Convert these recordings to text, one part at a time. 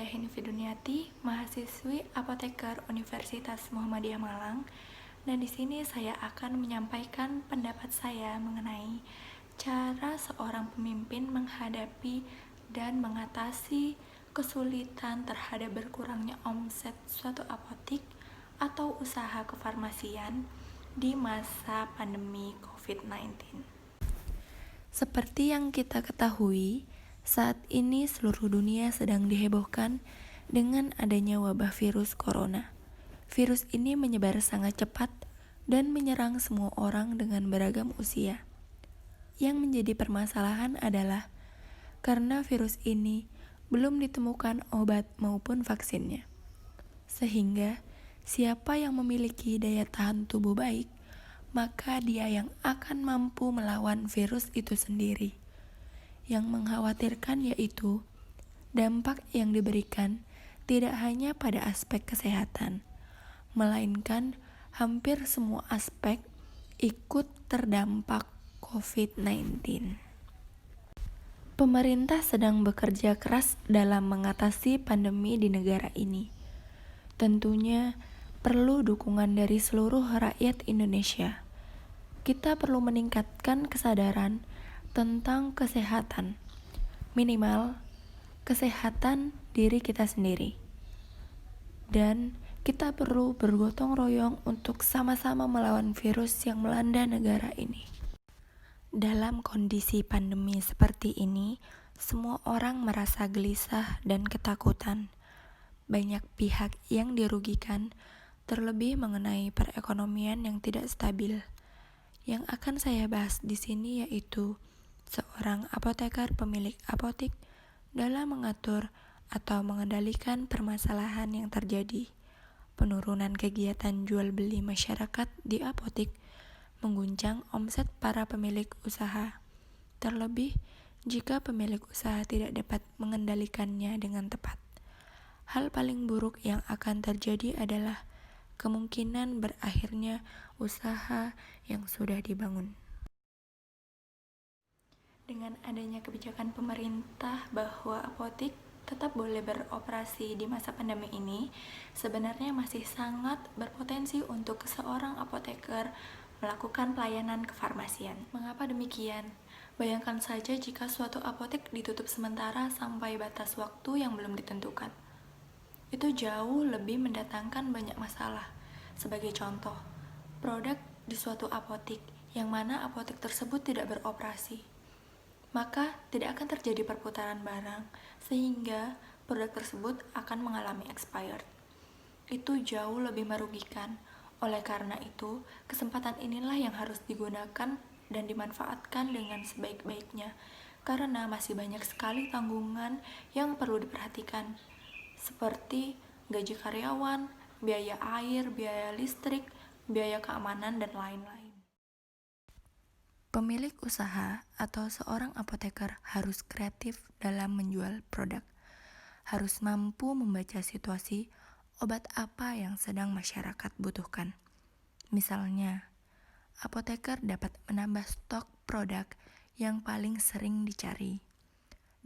saya Heni Fiduniati, mahasiswi apoteker Universitas Muhammadiyah Malang, dan di sini saya akan menyampaikan pendapat saya mengenai cara seorang pemimpin menghadapi dan mengatasi kesulitan terhadap berkurangnya omset suatu apotik atau usaha kefarmasian di masa pandemi COVID-19. Seperti yang kita ketahui, saat ini seluruh dunia sedang dihebohkan dengan adanya wabah virus corona. Virus ini menyebar sangat cepat dan menyerang semua orang dengan beragam usia. Yang menjadi permasalahan adalah karena virus ini belum ditemukan obat maupun vaksinnya. Sehingga siapa yang memiliki daya tahan tubuh baik, maka dia yang akan mampu melawan virus itu sendiri. Yang mengkhawatirkan yaitu dampak yang diberikan tidak hanya pada aspek kesehatan, melainkan hampir semua aspek ikut terdampak COVID-19. Pemerintah sedang bekerja keras dalam mengatasi pandemi di negara ini. Tentunya perlu dukungan dari seluruh rakyat Indonesia. Kita perlu meningkatkan kesadaran tentang kesehatan, minimal kesehatan diri kita sendiri. Dan kita perlu bergotong royong untuk sama-sama melawan virus yang melanda negara ini. Dalam kondisi pandemi seperti ini, semua orang merasa gelisah dan ketakutan. Banyak pihak yang dirugikan, terlebih mengenai perekonomian yang tidak stabil. Yang akan saya bahas di sini yaitu seorang apoteker pemilik apotik dalam mengatur atau mengendalikan permasalahan yang terjadi. Penurunan kegiatan jual beli masyarakat di apotik mengguncang omset para pemilik usaha. Terlebih jika pemilik usaha tidak dapat mengendalikannya dengan tepat. Hal paling buruk yang akan terjadi adalah kemungkinan berakhirnya usaha yang sudah dibangun. Dengan adanya kebijakan pemerintah bahwa apotik tetap boleh beroperasi di masa pandemi ini, sebenarnya masih sangat berpotensi untuk seorang apoteker melakukan pelayanan kefarmasian. Mengapa demikian? Bayangkan saja jika suatu apotek ditutup sementara sampai batas waktu yang belum ditentukan. Itu jauh lebih mendatangkan banyak masalah. Sebagai contoh, produk di suatu apotik yang mana apotek tersebut tidak beroperasi, maka tidak akan terjadi perputaran barang sehingga produk tersebut akan mengalami expired. Itu jauh lebih merugikan. Oleh karena itu, kesempatan inilah yang harus digunakan dan dimanfaatkan dengan sebaik-baiknya karena masih banyak sekali tanggungan yang perlu diperhatikan, seperti gaji karyawan, biaya air, biaya listrik, biaya keamanan, dan lain-lain. Pemilik usaha atau seorang apoteker harus kreatif dalam menjual produk. Harus mampu membaca situasi obat apa yang sedang masyarakat butuhkan. Misalnya, apoteker dapat menambah stok produk yang paling sering dicari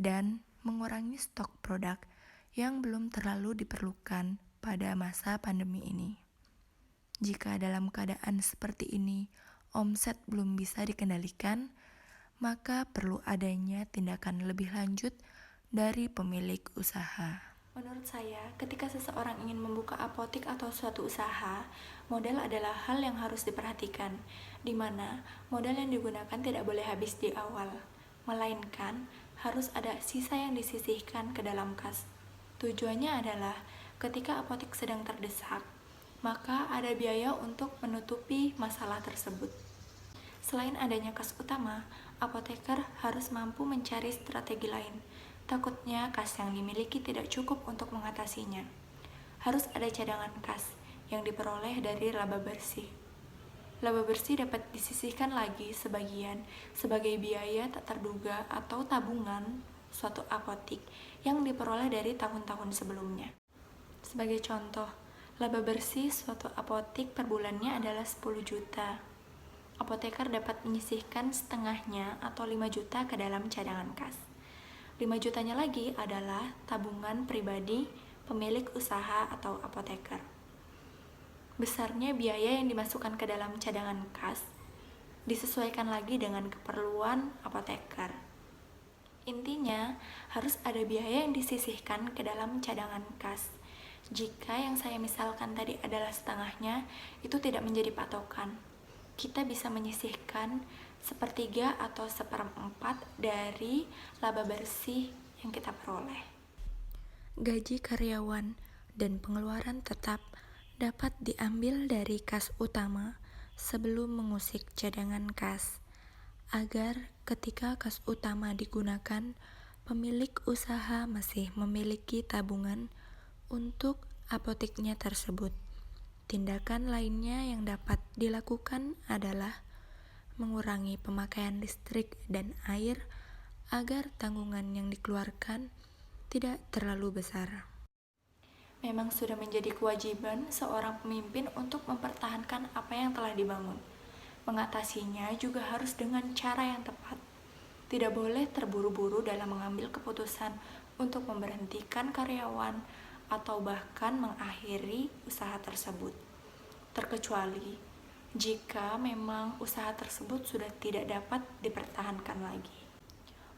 dan mengurangi stok produk yang belum terlalu diperlukan pada masa pandemi ini. Jika dalam keadaan seperti ini omset belum bisa dikendalikan, maka perlu adanya tindakan lebih lanjut dari pemilik usaha. Menurut saya, ketika seseorang ingin membuka apotik atau suatu usaha, modal adalah hal yang harus diperhatikan, di mana modal yang digunakan tidak boleh habis di awal, melainkan harus ada sisa yang disisihkan ke dalam kas. Tujuannya adalah ketika apotik sedang terdesak, maka ada biaya untuk menutupi masalah tersebut. Selain adanya kas utama, apoteker harus mampu mencari strategi lain. Takutnya kas yang dimiliki tidak cukup untuk mengatasinya. Harus ada cadangan kas yang diperoleh dari laba bersih. Laba bersih dapat disisihkan lagi sebagian sebagai biaya tak terduga atau tabungan suatu apotik yang diperoleh dari tahun-tahun sebelumnya. Sebagai contoh, laba bersih suatu apotik per bulannya adalah 10 juta. Apoteker dapat menyisihkan setengahnya atau 5 juta ke dalam cadangan kas. 5 jutanya lagi adalah tabungan pribadi pemilik usaha atau apoteker. Besarnya biaya yang dimasukkan ke dalam cadangan kas disesuaikan lagi dengan keperluan apoteker. Intinya, harus ada biaya yang disisihkan ke dalam cadangan kas. Jika yang saya misalkan tadi adalah setengahnya, itu tidak menjadi patokan. Kita bisa menyisihkan sepertiga atau seperempat dari laba bersih yang kita peroleh. Gaji karyawan dan pengeluaran tetap dapat diambil dari kas utama sebelum mengusik cadangan kas, agar ketika kas utama digunakan, pemilik usaha masih memiliki tabungan untuk apoteknya tersebut. Tindakan lainnya yang dapat dilakukan adalah mengurangi pemakaian listrik dan air agar tanggungan yang dikeluarkan tidak terlalu besar. Memang sudah menjadi kewajiban seorang pemimpin untuk mempertahankan apa yang telah dibangun. Mengatasinya juga harus dengan cara yang tepat. Tidak boleh terburu-buru dalam mengambil keputusan untuk memberhentikan karyawan atau bahkan mengakhiri usaha tersebut. Terkecuali jika memang usaha tersebut sudah tidak dapat dipertahankan lagi.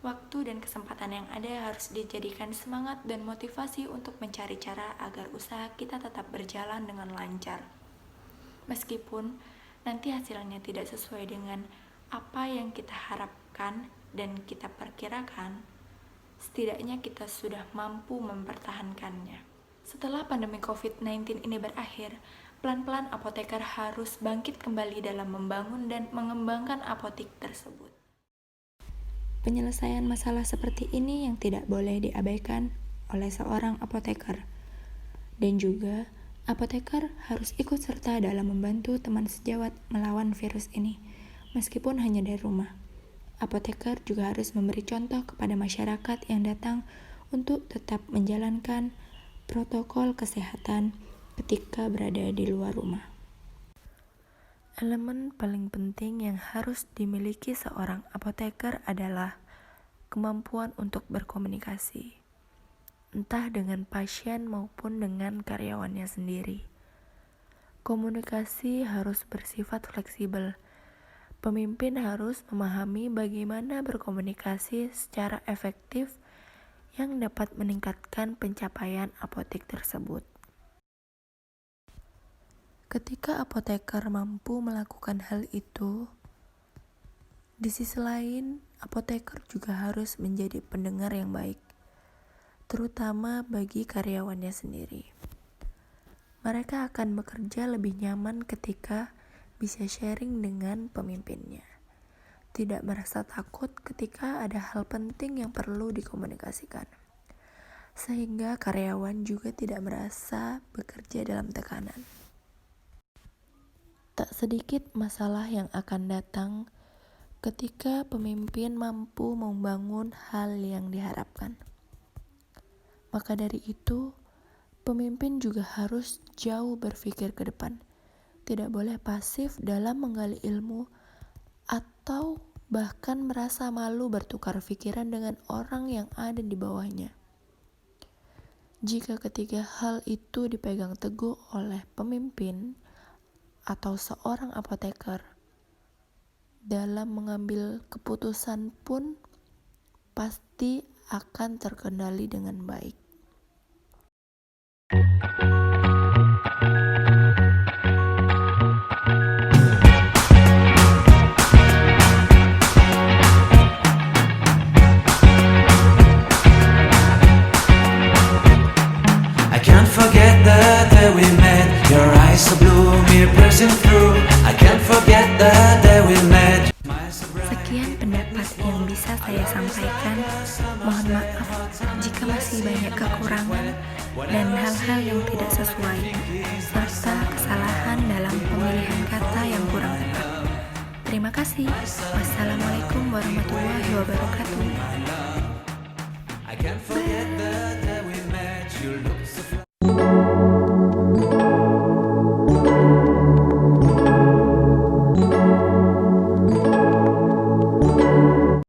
Waktu dan kesempatan yang ada harus dijadikan semangat dan motivasi untuk mencari cara agar usaha kita tetap berjalan dengan lancar. Meskipun nanti hasilnya tidak sesuai dengan apa yang kita harapkan dan kita perkirakan, setidaknya kita sudah mampu mempertahankannya. Setelah pandemi COVID-19 ini berakhir, pelan-pelan apoteker harus bangkit kembali dalam membangun dan mengembangkan apotek tersebut. Penyelesaian masalah seperti ini yang tidak boleh diabaikan oleh seorang apoteker. Dan juga, apoteker harus ikut serta dalam membantu teman sejawat melawan virus ini, meskipun hanya dari rumah. Apoteker juga harus memberi contoh kepada masyarakat yang datang untuk tetap menjalankan protokol kesehatan ketika berada di luar rumah. Elemen paling penting yang harus dimiliki seorang apoteker adalah kemampuan untuk berkomunikasi, entah dengan pasien maupun dengan karyawannya sendiri. Komunikasi harus bersifat fleksibel. Pemimpin harus memahami bagaimana berkomunikasi secara efektif yang dapat meningkatkan pencapaian apotek tersebut. Ketika apoteker mampu melakukan hal itu, di sisi lain, apoteker juga harus menjadi pendengar yang baik, terutama bagi karyawannya sendiri. Mereka akan bekerja lebih nyaman ketika bisa sharing dengan pemimpinnya. Tidak merasa takut ketika ada hal penting yang perlu dikomunikasikan. Sehingga karyawan juga tidak merasa bekerja dalam tekanan. Tak sedikit masalah yang akan datang ketika pemimpin mampu membangun hal yang diharapkan. Maka dari itu, pemimpin juga harus jauh berpikir ke depan. Tidak boleh pasif dalam menggali ilmu atau bahkan merasa malu bertukar pikiran dengan orang yang ada di bawahnya. Jika ketiga hal itu dipegang teguh oleh pemimpin atau seorang apoteker, dalam mengambil keputusan pun pasti akan terkendali dengan baik. Forget the day we met. Your eyes so blue, me pressing through. I can't forget the day we met. Sekian pendapat yang bisa saya sampaikan. Mohon maaf jika masih banyak kekurangan dan hal-hal yang tidak sesuai, serta kesalahan dalam pemilihan kata yang kurang tepat. Terima kasih. Wassalamualaikum warahmatullahi wabarakatuh.